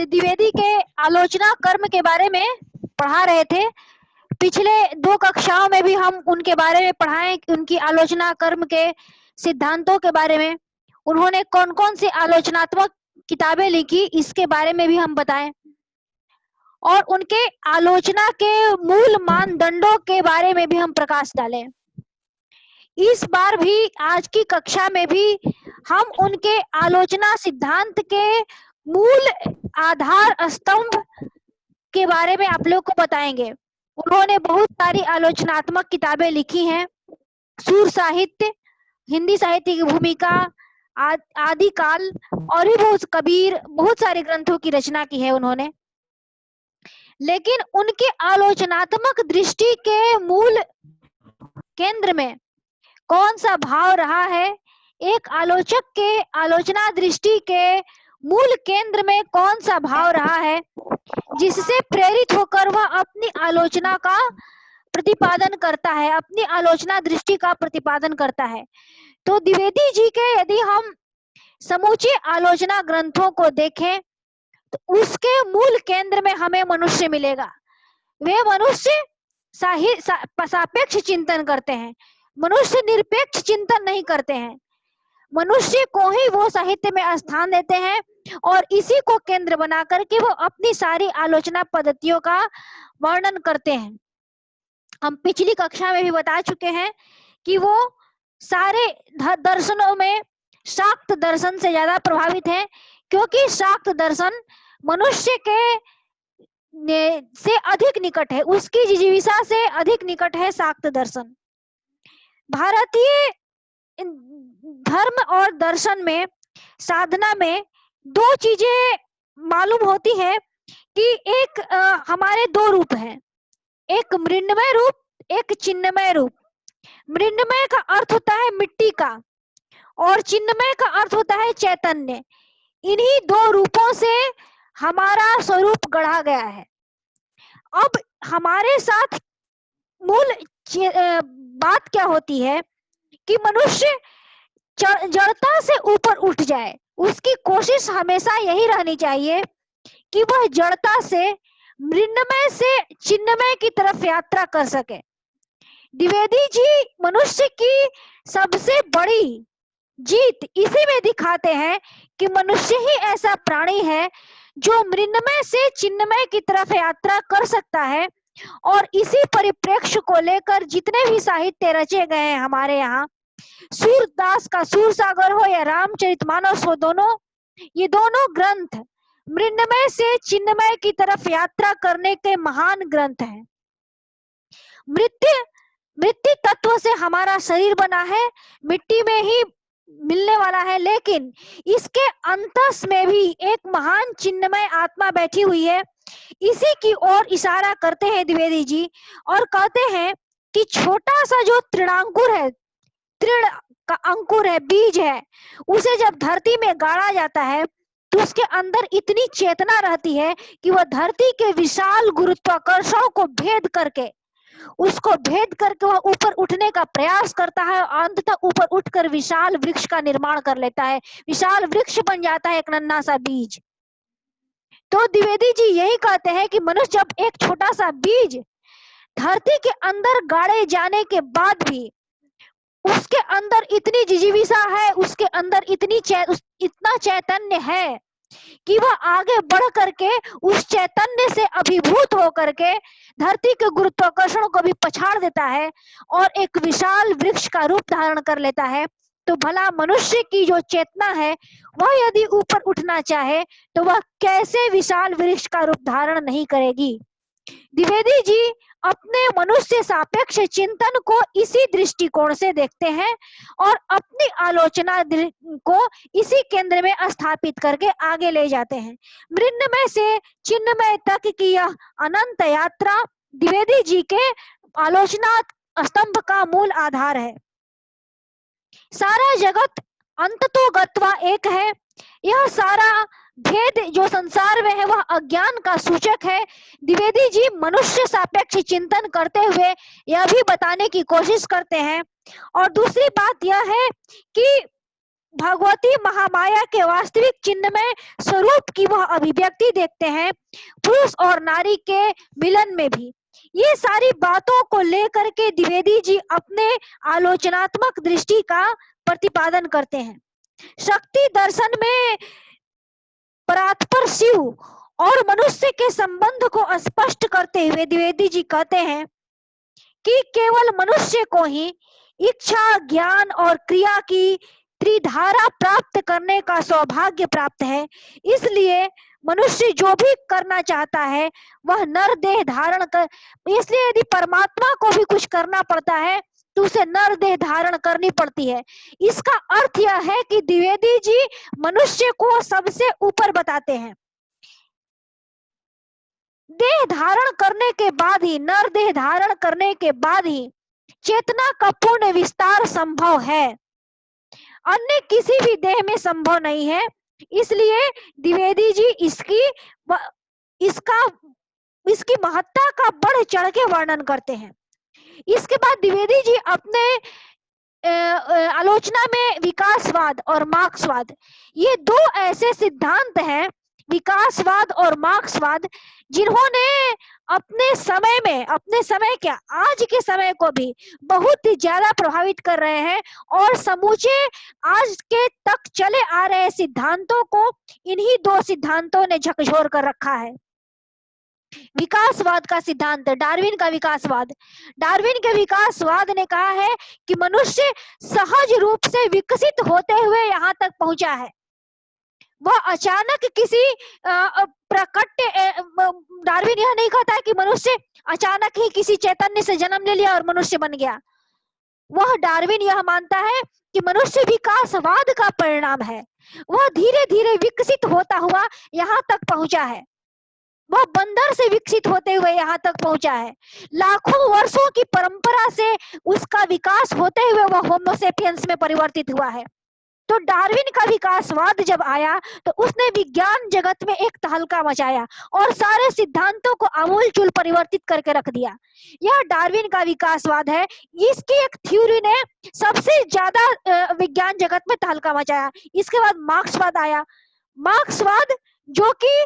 द्विवेदी के आलोचना कर्म के बारे में पढ़ा रहे थे। पिछले 2 कक्षाओं में भी हम उनके बारे में पढ़ाए, उनकी आलोचना कर्म के सिद्धांतों के बारे में, उन्होंने कौन कौन सी आलोचनात्मक किताबें लिखी इसके बारे में भी हम बताएं, और उनके आलोचना के मूल मानदंडों के बारे में भी हम प्रकाश डालें। इस बार भी आज की कक्षा में भी हम उनके आलोचना सिद्धांत के मूल आधार स्तंभ के बारे में आप लोग को बताएंगे। उन्होंने बहुत सारी आलोचनात्मक किताबें लिखी हैं। सूर साहित्य, हिंदी साहित्य की भूमिका, आदिकाल और भी बहुत कबीर, बहुत सारे ग्रंथों की रचना की है उन्होंने। लेकिन उनके आलोचनात्मक दृष्टि के मूल केंद्र में कौन सा भाव रहा है, एक आलोचक के आलोचना दृष्टि के मूल केंद्र में कौन सा भाव रहा है जिससे प्रेरित होकर वह अपनी आलोचना का प्रतिपादन करता है, अपनी आलोचना दृष्टि का प्रतिपादन करता है। तो द्विवेदी जी के यदि हम समूचे आलोचना ग्रंथों को देखें तो उसके मूल केंद्र में हमें मनुष्य मिलेगा। वे मनुष्य सापेक्ष चिंतन करते हैं, मनुष्य निरपेक्ष चिंतन नहीं करते हैं। मनुष्य को ही वो साहित्य में स्थान देते हैं और इसी को केंद्र बना करके वो अपनी सारी आलोचना पद्धतियों का वर्णन करते हैं। हम पिछली कक्षा में भी बता चुके हैं कि वो सारे दर्शनों में शाक्त दर्शन से ज्यादा प्रभावित हैं, क्योंकि शाक्त दर्शन मनुष्य के से अधिक निकट है, उसकी जिजीविषा से अधिक निकट है शाक्त दर्शन। भारतीय धर्म और दर्शन में, साधना में 2 चीजें मालूम होती है कि एक हमारे 2 रूप हैं, एक मृण्मय रूप, एक चिन्मय रूप। मृण्मय का अर्थ होता है मिट्टी का और चिन्मय का अर्थ होता है चैतन्य। इन्हीं 2 रूपों से हमारा स्वरूप गढ़ा गया है। अब हमारे साथ मूल बात क्या होती है कि मनुष्य जड़ता से ऊपर उठ जाए, उसकी कोशिश हमेशा यही रहनी चाहिए कि वह जड़ता से मृण्मय से चिन्मय की तरफ यात्रा कर सके। द्विवेदी जी मनुष्य की सबसे बड़ी जीत इसी में दिखाते हैं कि मनुष्य ही ऐसा प्राणी है जो मृण्मय से चिन्मय की तरफ यात्रा कर सकता है। और इसी परिप्रेक्ष्य को लेकर जितने भी साहित्य रचे गए हैं हमारे यहाँ, सूरदास का सूरसागर हो या रामचरितमानस हो, ये दोनों ग्रंथ मृण्मय से चिन्मय की तरफ यात्रा करने के महान ग्रंथ हैं। मृत्यु तत्व से हमारा शरीर बना है, मिट्टी में ही मिलने वाला है, लेकिन इसके अंतस में भी एक महान चिन्मय आत्मा बैठी हुई है। इसी की ओर इशारा करते हैं द्विवेदी जी और कहते हैं कि छोटा सा जो तृणांकुर है, तृण का अंकुर है, बीज है, उसे जब धरती में गाड़ा जाता है तो उसके अंदर इतनी चेतना रहती है कि वह धरती के विशाल गुरुत्वाकर्षण को भेद करके वह ऊपर उठने का प्रयास करता है और अंततः ऊपर उठकर विशाल वृक्ष का निर्माण कर लेता है। विशाल वृक्ष बन जाता है एक नन्हा सा बीज। तो द्विवेदी जी यही कहते हैं कि मनुष्य जब एक छोटा सा बीज धरती के अंदर गाड़े जाने के बाद भी उसके अंदर इतनी जिजीविषा है, उसके अंदर इतना चैतन्य है कि वह आगे बढ़ करके उस चैतन्य से अभिभूत होकर के धरती के गुरुत्वाकर्षण को भी पछाड़ देता है और एक विशाल वृक्ष का रूप धारण कर लेता है। तो भला मनुष्य की जो चेतना है वह यदि ऊपर उठना चाहे तो वह कैसे विशाल वृक्ष का रूप धारण नहीं करेगी। द्विवेदी जी अपने मनुष्य सापेक्ष चिंतन को इसी दृष्टिकोण से देखते हैं और अपनी आलोचना को इसी केंद्र में स्थापित करके आगे ले जाते हैं। मृण्मय से चिन्मय तक की यह अनंत यात्रा द्विवेदी जी के आलोचना स्तंभ का मूल आधार है। सारा जगत अंततो गत्वा एक है। यह सारा भेद जो संसार में है वह अज्ञान का सूचक है। द्विवेदी जी मनुष्य सापेक्ष चिंतन करते हुए यह भी बताने की कोशिश करते हैं। और दूसरी बात यह है कि भगवती महामाया के वास्तविक चिन्हमय स्वरूप की वह अभिव्यक्ति देखते हैं पुरुष और नारी के मिलन में भी। ये सारी बातों को लेकर के द्विवेदी जी अपने आलोचनात्मक दृष्टि का प्रतिपादन करते हैं। शक्ति दर्शन में परात्पर शिव और मनुष्य के संबंध को स्पष्ट करते हुए द्विवेदी जी कहते हैं कि केवल मनुष्य को ही इच्छा, ज्ञान और क्रिया की त्रिधारा प्राप्त करने का सौभाग्य प्राप्त है। इसलिए मनुष्य जो भी करना चाहता है वह नर देह धारण कर, इसलिए यदि परमात्मा को भी कुछ करना पड़ता है तो उसे नर देह धारण करनी पड़ती है। इसका अर्थ यह है कि द्विवेदी जी मनुष्य को सबसे ऊपर बताते हैं। देह धारण करने के बाद ही, नर देह धारण करने के बाद ही चेतना का पूर्ण विस्तार संभव है, अन्य किसी भी देह में संभव नहीं है। इसलिए द्विवेदी जी इसकी महत्ता का बढ़ चढ़ के वर्णन करते हैं। इसके बाद द्विवेदी जी अपने आलोचना में विकासवाद और मार्क्सवाद, ये दो ऐसे सिद्धांत हैं, विकासवाद और मार्क्सवाद, जिन्होंने अपने समय क्या, आज के समय को भी बहुत ही ज्यादा प्रभावित कर रहे हैं और समूचे आज के तक चले आ रहे सिद्धांतों को इन्हीं दो सिद्धांतों ने झकझोर कर रखा है। विकासवाद का सिद्धांत, डार्विन का विकासवाद। डार्विन के विकासवाद ने कहा है कि मनुष्य सहज रूप से विकसित होते हुए यहाँ तक पहुंचा है। वह अचानक किसी डार्विन यह नहीं कहता है कि मनुष्य अचानक ही किसी चैतन्य से जन्म ले लिया और मनुष्य बन गया। वह डार्विन यह मानता है कि मनुष्य विकासवाद का परिणाम है। वह धीरे धीरे विकसित होता हुआ यहाँ तक पहुंचा है। वह बंदर से विकसित होते हुए यहाँ तक पहुंचा है। लाखों वर्षों की परंपरा से उसका विकास होते हुए वह होमोसेपियंस में परिवर्तित हुआ है। तो डार्विन का विकासवाद जब आया तो उसने विज्ञान जगत में एक तहलका मचाया और सारे सिद्धांतों को आमूलचूल परिवर्तित करके रख दिया। यह डार्विन का विकासवाद है। इसकी एक थ्योरी ने सबसे ज्यादा विज्ञान जगत में तहलका मचाया। इसके बाद मार्क्सवाद आया। मार्क्सवाद जो कि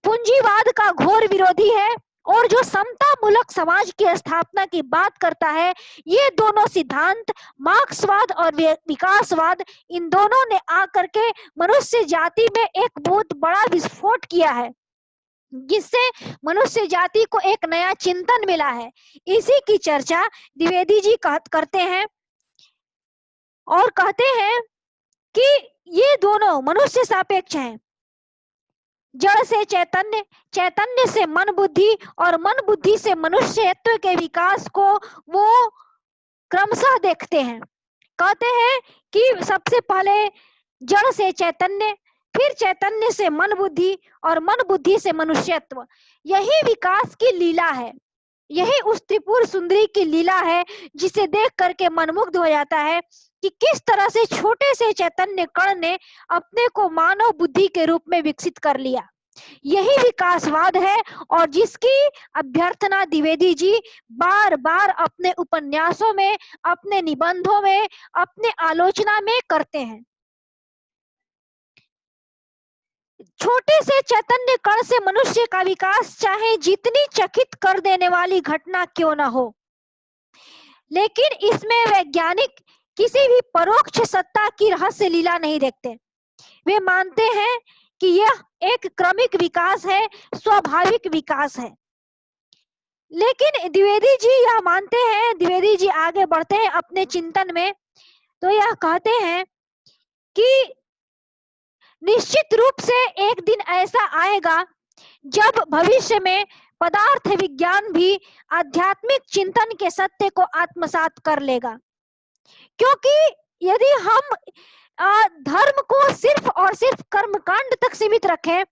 पूंजीवाद का घोर विरोधी है और जो समता मूलक समाज की स्थापना की बात करता है। ये दोनों सिद्धांत, मार्क्सवाद और विकासवाद, इन दोनों ने आकर के मनुष्य जाति में एक बहुत बड़ा विस्फोट किया है, जिससे मनुष्य जाति को एक नया चिंतन मिला है। इसी की चर्चा द्विवेदी जी करते हैं और कहते हैं कि ये दोनों मनुष्य सापेक्ष हैं। जड़ से चैतन्य, चैतन्य से मन बुद्धि और मन बुद्धि से मनुष्यत्व के विकास को वो क्रमशः देखते हैं। कहते हैं कि सबसे पहले जड़ से चैतन्य, फिर चैतन्य से मन बुद्धि और मन बुद्धि से मनुष्यत्व। यही विकास की लीला है। यही उस त्रिपुर सुंदरी की लीला है जिसे देख करके मन मुग्ध हो जाता है कि किस तरह से छोटे से चैतन्य कण ने अपने को मानव बुद्धि के रूप में विकसित कर लिया। यही विकासवाद है और जिसकी अभ्यर्थना द्विवेदी जी बार बार अपने उपन्यासों में, अपने निबंधों में, अपने आलोचना में करते हैं। छोटे से चैतन्य कण से मनुष्य का विकास चाहे जितनी चकित कर देने वाली घटना क्यों न हो, लेकिन इसमें वैज्ञानिक किसी भी परोक्ष सत्ता की रहस्य लीला नहीं देखते। वे मानते हैं कि यह एक क्रमिक विकास है, स्वाभाविक विकास है। लेकिन द्विवेदी जी यह मानते हैं, द्विवेदी जी आगे बढ़ते हैं अपने चिंतन में, तो यह कहते हैं कि निश्चित रूप से एक दिन ऐसा आएगा जब भविष्य में पदार्थ विज्ञान भी आध्यात्मिक चिंतन के सत्य को आत्मसात कर लेगा। क्योंकि यदि हम धर्म को सिर्फ और सिर्फ कर्मकांड तक सीमित रखें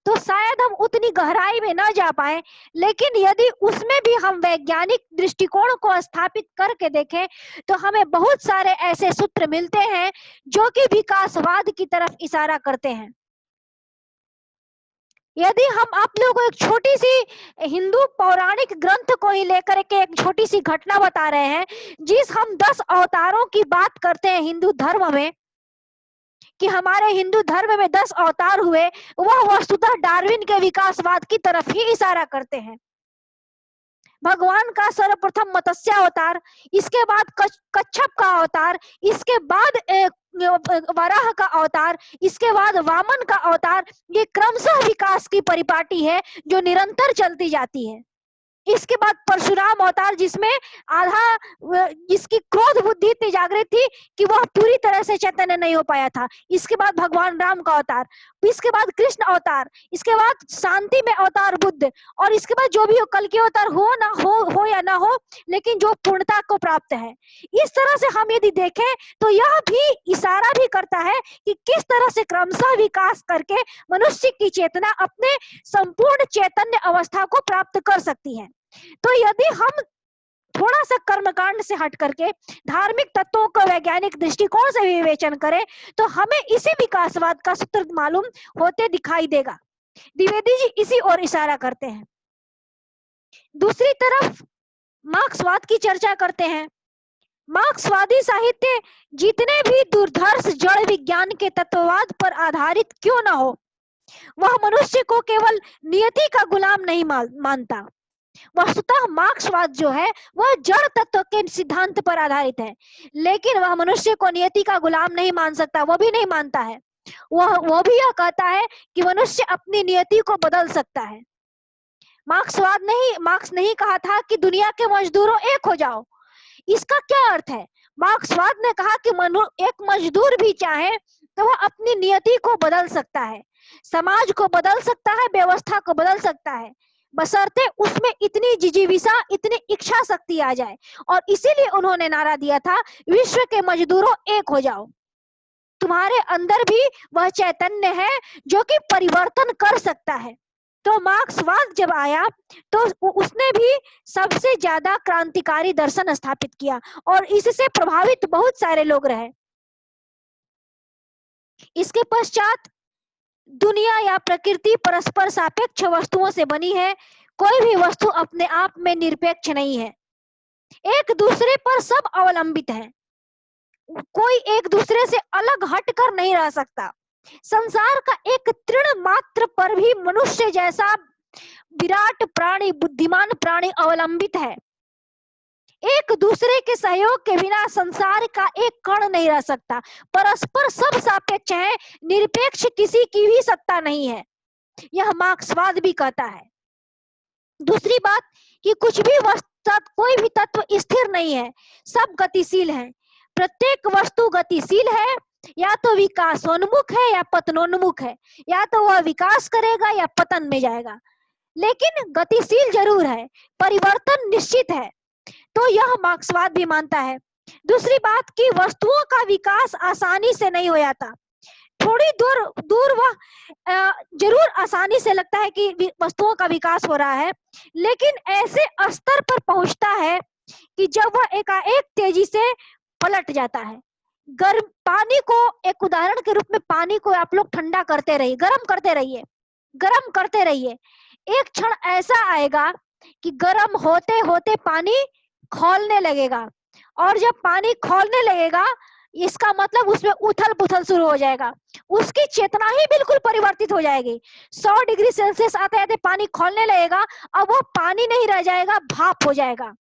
तो शायद हम उतनी गहराई में न जा पाए, लेकिन यदि उसमें भी हम वैज्ञानिक दृष्टिकोण को स्थापित करके देखें तो हमें बहुत सारे ऐसे सूत्र मिलते हैं जो कि विकासवाद की तरफ इशारा करते हैं। यदि हम आप लोगों को एक छोटी सी हिंदू पौराणिक ग्रंथ को ही लेकर के एक छोटी सी घटना बता रहे हैं, जिस हम 10 अवतारों की बात करते हैं हिंदू धर्म में, कि हमारे हिंदू धर्म में 10 अवतार हुए, वह वस्तुतः डार्विन के विकासवाद की तरफ ही इशारा करते हैं। भगवान का सर्वप्रथम मत्स्य अवतार, इसके बाद कच्छप का अवतार, इसके बाद वराह का अवतार, इसके बाद वामन का अवतार, ये क्रमशः विकास की परिपाटी है जो निरंतर चलती जाती है। इसके बाद परशुराम अवतार, जिसमें जिसकी क्रोध बुद्धि इतनी जागृत थी कि वह पूरी तरह से चैतन्य नहीं हो पाया था। इसके बाद भगवान राम का अवतार, इसके बाद कृष्ण अवतार, इसके बाद शांति में अवतार बुद्ध, और इसके बाद जो भी हो कल के अवतार हो या ना हो, लेकिन जो पूर्णता को प्राप्त है। इस तरह से हम यदि देखें तो यह भी इशारा भी करता है कि किस तरह से क्रमशः विकास करके मनुष्य की चेतना अपने संपूर्ण चैतन्य अवस्था को प्राप्त कर सकती है। तो यदि हम थोड़ा सा कर्मकांड से हट करके धार्मिक तत्वों को वैज्ञानिक दृष्टिकोण से विवेचन करें तो हमें इसी विकासवाद का सूत्र मालूम होते दिखाई देगा। द्विवेदी जी इसी ओर इशारा करते हैं। दूसरी तरफ मार्क्सवाद की चर्चा करते हैं। मार्क्सवादी साहित्य जितने भी दुर्धर्ष जड़ विज्ञान के तत्ववाद पर आधारित क्यों न हो, वह मनुष्य को केवल नियति का गुलाम नहीं मानता। वस्तुतः मार्क्सवाद जो है वह जड़ तत्व के सिद्धांत पर आधारित है, लेकिन वह मनुष्य को नियति का गुलाम नहीं मान सकता, वो भी नहीं मानता है। वह भी यह कहता है कि मनुष्य अपनी नियति को बदल सकता है। मार्क्स नहीं कहा था कि दुनिया के मजदूरों एक हो जाओ। इसका क्या अर्थ है? मार्क्सवाद ने कहा कि एक मजदूर भी चाहे तो वह अपनी नियति को बदल सकता है, समाज को बदल सकता है, व्यवस्था को बदल सकता है, बशर्ते उसमें इतनी जिजीविषा, इतनी इच्छा शक्ति आ जाए। और इसीलिए उन्होंने नारा दिया था, विश्व के मजदूरों एक हो जाओ। तुम्हारे अंदर भी वह चैतन्य है जो कि परिवर्तन कर सकता है। तो मार्क्सवाद जब आया तो उसने भी सबसे ज्यादा क्रांतिकारी दर्शन स्थापित किया और इससे प्रभावित बहुत सारे लोग रहे। इसके पश्चात दुनिया या प्रकृति परस्पर सापेक्ष वस्तुओं से बनी है। कोई भी वस्तु अपने आप में निरपेक्ष नहीं है, एक दूसरे पर सब अवलंबित है। कोई एक दूसरे से अलग हटकर नहीं रह सकता। संसार का एक तृण मात्र पर भी मनुष्य जैसा विराट प्राणी, बुद्धिमान प्राणी अवलंबित है। एक दूसरे के सहयोग के बिना संसार का एक कण नहीं रह सकता। परस्पर सब सापेक्ष है, निरपेक्ष किसी की भी सत्ता नहीं है, यह मार्क्सवाद भी कहता है। दूसरी बात कि कुछ भी वस्तु, कोई भी तत्व स्थिर नहीं है, सब गतिशील है। प्रत्येक वस्तु गतिशील है, या तो विकासोन्मुख है या पतनोन्मुख है, या तो वह विकास करेगा या पतन में जाएगा, लेकिन गतिशील जरूर है, परिवर्तन निश्चित है। तो यह मार्क्सवाद भी मानता है। दूसरी बात कि वस्तुओं का विकास आसानी से नहीं हो जाता। थोड़ी दूर वह जरूर आसानी से लगता है कि वस्तुओं का विकास हो रहा है, लेकिन ऐसे स्तर पर पहुंचता है कि जब वह एकाएक तेजी से पलट जाता है। गर्म पानी को, एक उदाहरण के रूप में, पानी को आप लोग ठंडा करते रहिए, गर्म करते रहिए, एक क्षण ऐसा आएगा कि गर्म होते होते पानी खौलने लगेगा, और जब पानी खौलने लगेगा इसका मतलब उसमें उथल पुथल शुरू हो जाएगा, उसकी चेतना ही बिल्कुल परिवर्तित हो जाएगी। 100 डिग्री सेल्सियस आते आते पानी खौलने लगेगा, अब वो पानी नहीं रह जाएगा, भाप हो जाएगा।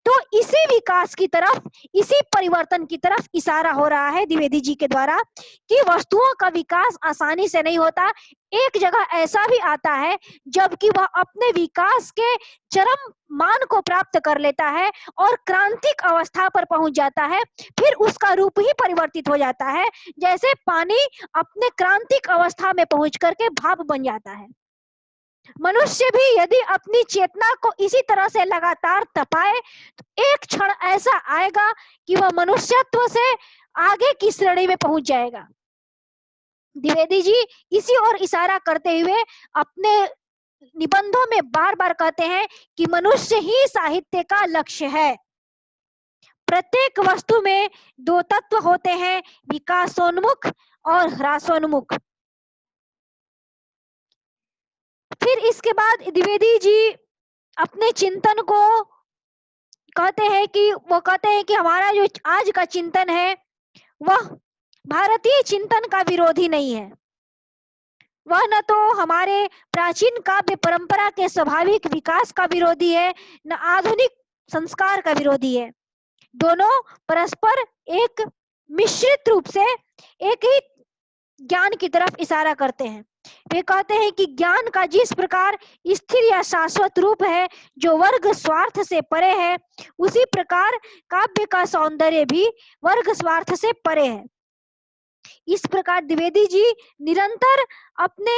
तो इसी विकास की तरफ, इसी परिवर्तन की तरफ इशारा हो रहा है द्विवेदी जी के द्वारा कि वस्तुओं का विकास आसानी से नहीं होता। एक जगह ऐसा भी आता है जबकि वह अपने विकास के चरम मान को प्राप्त कर लेता है और क्रांतिक अवस्था पर पहुंच जाता है, फिर उसका रूप ही परिवर्तित हो जाता है, जैसे पानी अपने क्रांतिक अवस्था में पहुंच करके भाप बन जाता है। मनुष्य भी यदि अपनी चेतना को इसी तरह से लगातार तपाए तो एक क्षण ऐसा आएगा कि वह मनुष्यत्व से आगे की श्रेणी में पहुंच जाएगा। द्विवेदी जी इसी ओर इशारा करते हुए अपने निबंधों में बार बार कहते हैं कि मनुष्य ही साहित्य का लक्ष्य है। प्रत्येक वस्तु में 2 तत्व होते हैं, विकासोन्मुख और ह्रासोन्मुख। फिर इसके बाद द्विवेदी जी अपने चिंतन को कहते हैं कि हमारा जो आज का चिंतन है वह भारतीय चिंतन का विरोधी नहीं है। वह न तो हमारे प्राचीन काव्य परंपरा के स्वाभाविक विकास का विरोधी है, न आधुनिक संस्कार का विरोधी है। दोनों परस्पर एक मिश्रित रूप से एक ही ज्ञान की तरफ इशारा करते हैं। वे कहते हैं कि ज्ञान का जिस प्रकार स्थिर या शाश्वत रूप है जो वर्ग स्वार्थ से परे है, उसी प्रकार काव्य का सौंदर्य भी वर्ग स्वार्थ से परे है। इस प्रकार द्विवेदी जी निरंतर अपने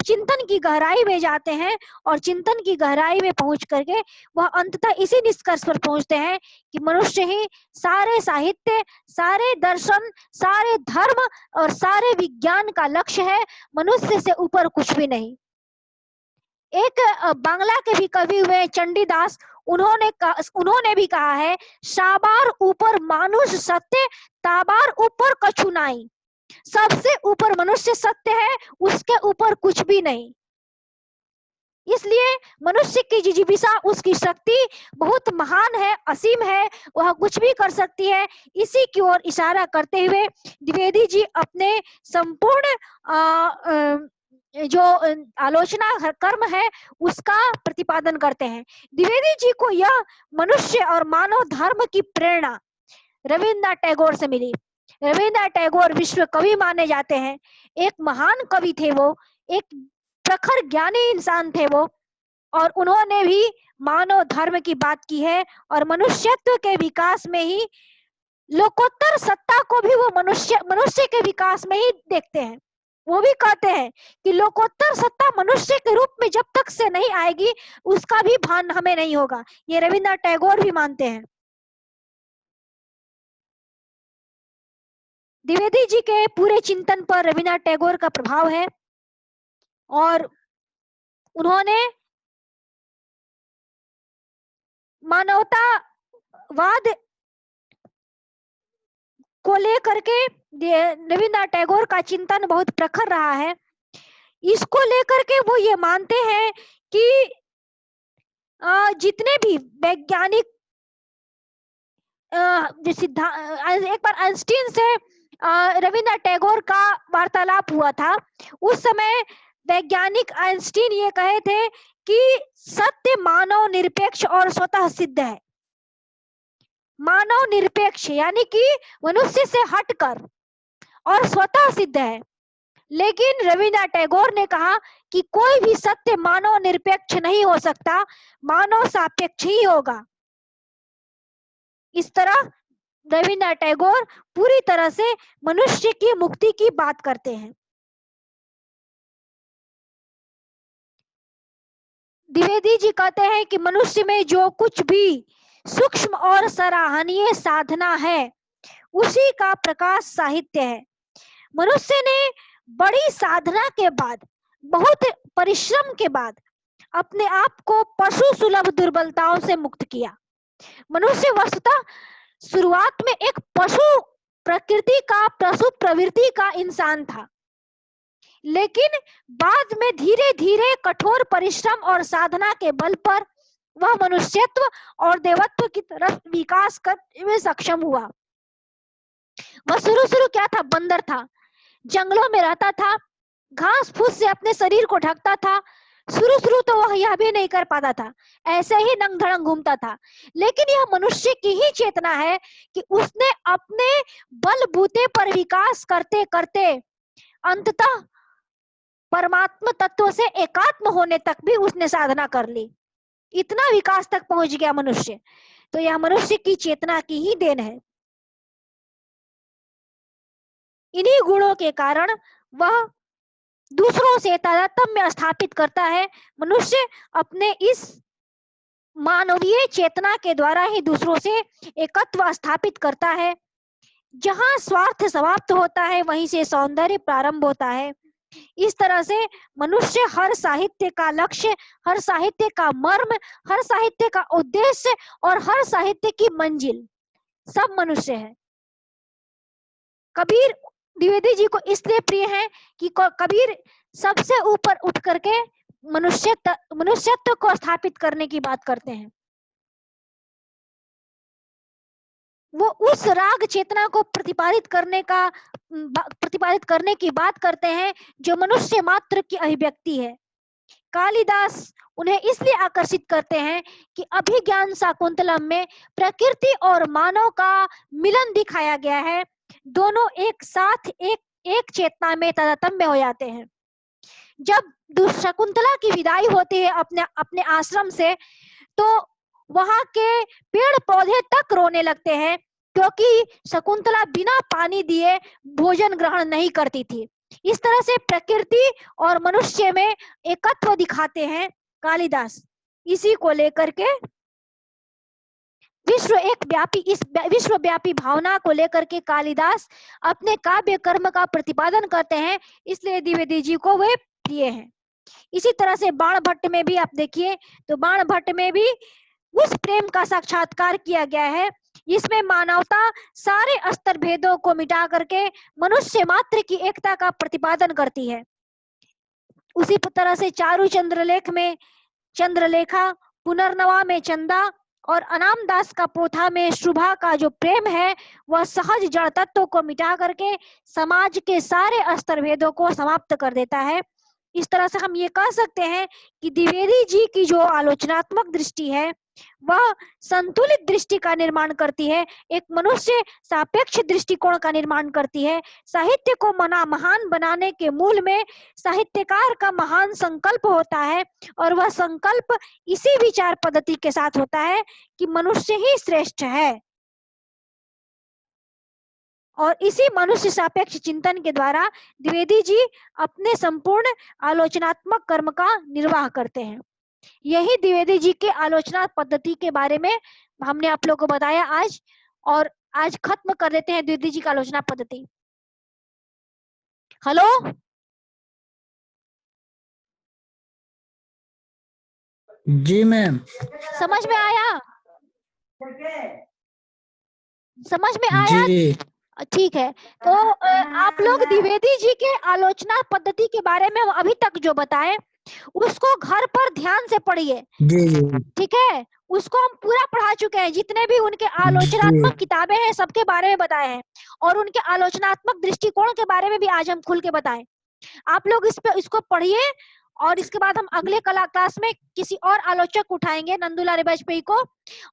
चिंतन की गहराई में जाते हैं और चिंतन की गहराई में पहुंच करके वह अंततः इसी निष्कर्ष पर पहुंचते हैं कि मनुष्य ही सारे साहित्य, सारे दर्शन, सारे धर्म और सारे विज्ञान का लक्ष्य है, मनुष्य से ऊपर कुछ भी नहीं। एक बांग्ला के भी कवि हुए चंडीदास, उन्होंने भी कहा है, साबार ऊपर मानुष सत्य, ताबार ऊपर कछु नाई। सबसे ऊपर मनुष्य सत्य है, उसके ऊपर कुछ भी नहीं। इसलिए मनुष्य की जिजीविषा, उसकी शक्ति बहुत महान है, असीम है, वह कुछ भी कर सकती है। इसी की ओर इशारा करते हुए द्विवेदी जी अपने संपूर्ण जो आलोचना कर्म है उसका प्रतिपादन करते हैं। द्विवेदी जी को यह मनुष्य और मानव धर्म की प्रेरणा रविन्द्रनाथ टैगोर से मिली। रविन्द्रनाथ टैगोर विश्व कवि माने जाते हैं, एक महान कवि थे वो, एक प्रखर ज्ञानी इंसान थे वो, और उन्होंने भी मानव धर्म की बात की है और मनुष्यत्व के विकास में ही लोकोत्तर सत्ता को भी वो मनुष्य के विकास में ही देखते हैं। वो भी कहते हैं कि लोकोत्तर सत्ता मनुष्य के रूप में जब तक से नहीं आएगी उसका भी भान हमें नहीं होगा। ये रविन्द्रनाथ टैगोर भी मानते हैं। द्विवेदी जी के पूरे चिंतन पर रविन्द्रनाथ टैगोर का प्रभाव है और उन्होंने मानवतावाद को लेकर के रविन्द्रनाथ टैगोर का चिंतन बहुत प्रखर रहा है। इसको लेकर के वो ये मानते हैं कि जितने भी वैज्ञानिक एक बार आइंस्टीन से रविन्द्रनाथ टैगोर का वार्तालाप हुआ था। उस समय वैज्ञानिक आइंस्टीन ये कहे थे कि सत्य मानव निरपेक्ष और स्वतः सिद्ध है। मानव निरपेक्ष यानी कि मनुष्य से हटकर और स्वतः सिद्ध है। लेकिन रविन्द्रनाथ टैगोर ने कहा कि कोई भी सत्य मानव निरपेक्ष नहीं हो सकता, मानव सापेक्ष ही होगा। इस तरह रविन्द्रनाथ टैगोर पूरी तरह से मनुष्य की मुक्ति की बात करते हैं। द्विवेदी जी कहते हैं कि मनुष्य में जो कुछ भी सूक्ष्म और सराहनीय साधना है उसी का प्रकाश साहित्य है। मनुष्य ने बड़ी साधना के बाद, बहुत परिश्रम के बाद अपने आप को पशु सुलभ दुर्बलताओं से मुक्त किया। मनुष्य वस्तुतः शुरुआत में एक पशु प्रवृत्ति का इंसान था, लेकिन बाद में धीरे धीरे कठोर परिश्रम और साधना के बल पर वह मनुष्यत्व और देवत्व की तरफ विकास करने में सक्षम हुआ। वह शुरू क्या था? बंदर था, जंगलों में रहता था, घास फूस से अपने शरीर को ढकता था। शुरू तो वह यह भी नहीं कर पाता था, ऐसे ही नंग धड़ंग घूमता था। लेकिन यह मनुष्य की ही चेतना है कि उसने अपने बलबूते पर विकास करते करते अंततः परमात्मा तत्व से एकात्म होने तक भी उसने साधना कर ली। इतना विकास तक पहुंच गया मनुष्य। तो यह मनुष्य की चेतना की ही देन है। इन्हीं गुणों के कारण वह दूसरों से तारतम्य स्थापित करता है। मनुष्य अपने इस मानवीय चेतना के द्वारा ही दूसरों से एकत्व स्थापित करता है। जहां स्वार्थ समाप्त होता है वहीं से सौंदर्य प्रारंभ होता है। इस तरह से मनुष्य हर साहित्य का लक्ष्य, हर साहित्य का मर्म, हर साहित्य का उद्देश्य और हर साहित्य की मंजिल सब मनुष्य है। कबीर द्विवेदी जी को इसलिए प्रिय है कि कबीर सबसे ऊपर उठ करके मनुष्यत्व को स्थापित करने की बात करते हैं। वो उस राग चेतना को प्रतिपादित करने की बात करते हैं जो मनुष्य मात्र की अभिव्यक्ति है। कालिदास उन्हें इसलिए आकर्षित करते हैं कि अभिज्ञान शाकुंतलम में प्रकृति और मानव का मिलन दिखाया गया है। दोनों एक साथ एक चेतना में तारतम्य हो जाते हैं। जब शकुंतला की विदाई होती है अपने अपने आश्रम से, तो वहां के पेड़ पौधे तक रोने लगते हैं, क्योंकि शकुंतला बिना पानी दिए भोजन ग्रहण नहीं करती थी। इस तरह से प्रकृति और मनुष्य में एकत्व दिखाते हैं कालिदास। इसी को लेकर के इस विश्वव्यापी भावना को लेकर के कालिदास अपने काव्य कर्म का प्रतिपादन करते हैं, इसलिए द्विवेदी जी को वे प्रिय हैं। इसी तरह से बाण भट्ट में भी आप देखिए, तो बाण भट्ट में भी उस प्रेम का साक्षात्कार किया गया है, इसमें मानवता सारे अस्त्र भेदों को मिटा करके मनुष्य मात्र की एकता का प्रतिपादन करती है। उसी तरह से चारु चंद्रलेख में चंद्रलेखा, पुनर्नवा में चंदा और अनाम दास का पोथा में शुभा का जो प्रेम है, वह सहज जड़ तत्व को मिटा करके समाज के सारे अस्त्र भेदों को समाप्त कर देता है। इस तरह से हम ये कह सकते हैं कि द्विवेदी जी की जो आलोचनात्मक दृष्टि है, वह संतुलित दृष्टि का निर्माण करती है, एक मनुष्य सापेक्ष दृष्टिकोण का निर्माण करती है। साहित्य को महान बनाने के मूल में साहित्यकार का महान संकल्प होता है, और वह संकल्प इसी विचार पद्धति के साथ होता है कि मनुष्य ही श्रेष्ठ है। और इसी मनुष्य सापेक्ष चिंतन के द्वारा द्विवेदी जी अपने संपूर्ण आलोचनात्मक कर्म का निर्वाह करते हैं। यही द्विवेदी जी के आलोचना पद्धति के बारे में हमने आप लोगों को बताया आज, और आज खत्म कर देते हैं द्विवेदी जी का आलोचना पद्धति। हेलो, जी मैम, समझ में आया? समझ में आया? जी ठीक है, तो आप लोग द्विवेदी जी के आलोचना पद्धति के बारे में अभी तक जो बताए उसको घर पर ध्यान से पढ़िए, जी ठीक है? उसको हम पूरा पढ़ा चुके हैं, जितने भी उनके आलोचनात्मक किताबें हैं सबके बारे में बताए हैं, और उनके आलोचनात्मक दृष्टिकोण के बारे में भी आज हम खुल के बताएं। आप लोग इसको पढ़िए, और इसके बाद हम अगले क्लास में किसी और आलोचक उठाएंगे, नंदुलाल वाजपेयी को,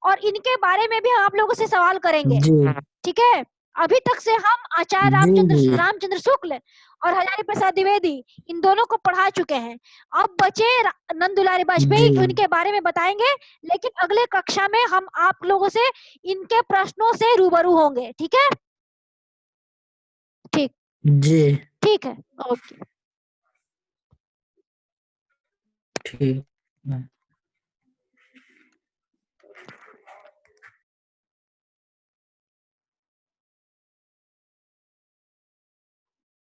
और इनके बारे में भी हम आप लोगों से सवाल करेंगे, ठीक है? अभी तक से हम आचार्य रामचंद्र शुक्ल और हजारी प्रसाद द्विवेदी इन दोनों को पढ़ा चुके हैं। अब बचे नंदुलाल वाजपेयी, उनके बारे में बताएंगे, लेकिन अगले कक्षा में हम आप लोगों से इनके प्रश्नों से रूबरू होंगे, ठीक है? ठीक जी ठीक है, ओके, ठीक।